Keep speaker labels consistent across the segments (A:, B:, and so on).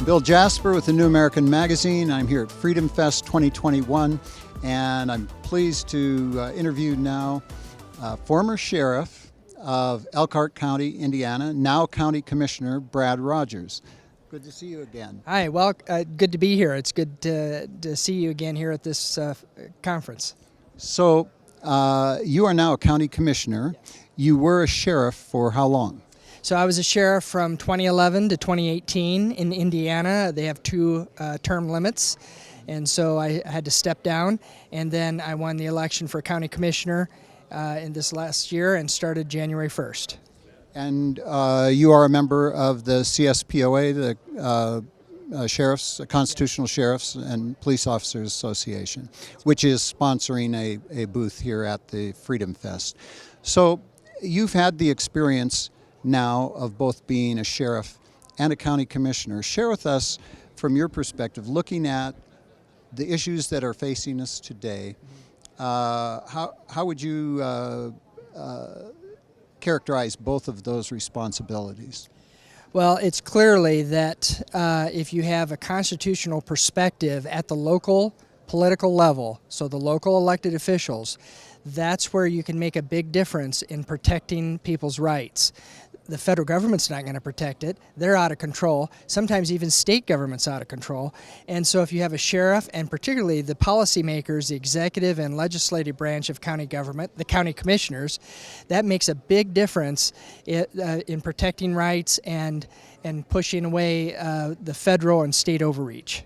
A: Bill Jasper with the New American Magazine. I'm here at FreedomFest 2021, and I'm pleased to interview now former Sheriff of Elkhart County, Indiana, now County Commissioner Brad Rogers. Good to see you again.
B: Hi, well, good to be here. It's good to see you again here at this conference.
A: So, you are now a County Commissioner. You were a sheriff for how long?
B: So I was a sheriff from 2011 to 2018 in Indiana. They have two term limits, and so I had to step down, and then I won the election for County Commissioner in this last year and started January 1st.
A: And you are a member of the CSPOA, the Constitutional Sheriffs and Police Officers Association, which is sponsoring a booth here at the Freedom Fest. So you've had the experience now of both being a sheriff and a county commissioner. Share with us, from your perspective, looking at the issues that are facing us today, how would you characterize both of those responsibilities?
B: Well, it's clearly that if you have a constitutional perspective at the local political level, so the local elected officials, that's where you can make a big difference in protecting people's rights. The federal government's not going to protect it. They're out of control. Sometimes even state government's out of control. And so if you have a sheriff, and particularly the policymakers, the executive and legislative branch of county government, the county commissioners, that makes a big difference in protecting rights and pushing away the federal and state overreach.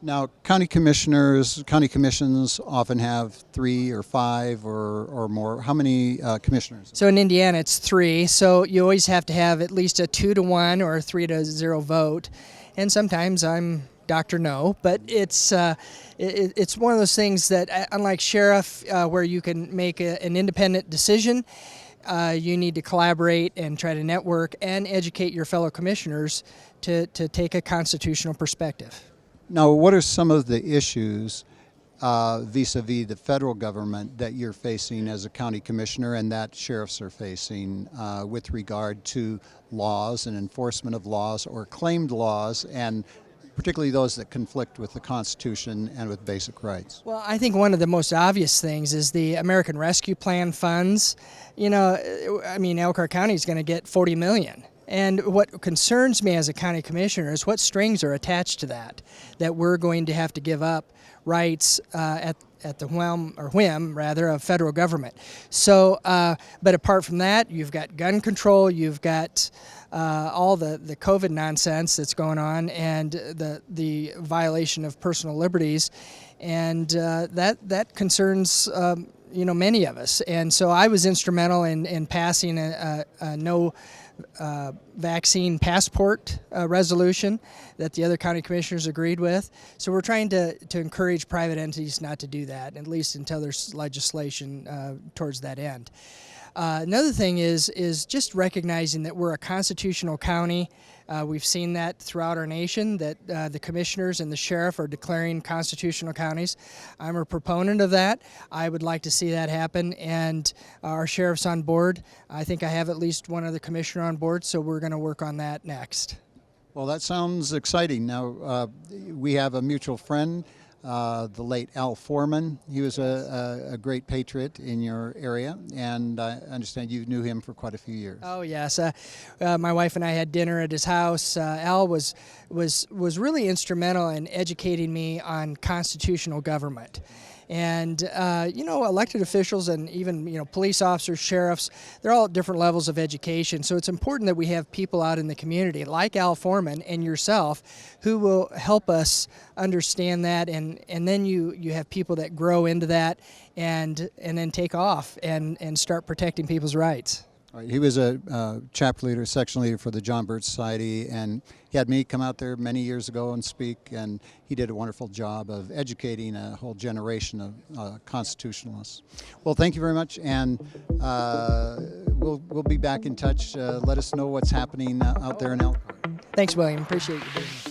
A: Now, county commissions often have 3 or 5 or more. How many commissioners?
B: So in Indiana, it's 3. So you always have to have at least a 2-1 or a 3-0 vote. And sometimes I'm Dr. No, but it's one of those things that, unlike sheriff, where you can make an independent decision, you need to collaborate and try to network and educate your fellow commissioners to take a constitutional perspective.
A: Now, what are some of the issues vis-a-vis the federal government that you're facing as a county commissioner and that sheriffs are facing with regard to laws and enforcement of laws or claimed laws, and particularly those that conflict with the Constitution and with basic rights?
B: Well, I think one of the most obvious things is the American Rescue Plan funds. You know, I mean, Elkhart County is going to get $40 million. And what concerns me as a county commissioner is what strings are attached to that we're going to have to give up rights at the whim of federal government. So, but apart from that, you've got gun control, you've got all the COVID nonsense that's going on, and the violation of personal liberties, and that concerns many of us. And so I was instrumental in passing a no vaccine passport resolution that the other county commissioners agreed with. So we're trying to encourage private entities not to do that, at least until there's legislation towards that end. Another thing is just recognizing that we're a constitutional county. We've seen that throughout our nation, that the commissioners and the sheriff are declaring constitutional counties. I'm a proponent of that. I would like to see that happen, and our sheriff's on board. I think I have at least one other commissioner on board, so we're going to work on that next.
A: Well, that sounds exciting. Now, we have a mutual friend, the late Al Foreman. He was a great patriot in your area, and I understand you knew him for quite a few years.
B: Oh yes, my wife and I had dinner at his house. Al was really instrumental in educating me on constitutional government. And, elected officials and even, police officers, sheriffs, they're all at different levels of education. So it's important that we have people out in the community like Al Foreman and yourself who will help us understand that. And then you have people that grow into that and then take off and start protecting people's rights.
A: Right. He was a chapter leader, section leader for the John Birch Society, and he had me come out there many years ago and speak, and he did a wonderful job of educating a whole generation of constitutionalists. Well, thank you very much, and we'll be back in touch. Let us know what's happening out there in Elkhart.
B: Thanks, William. Appreciate you being here.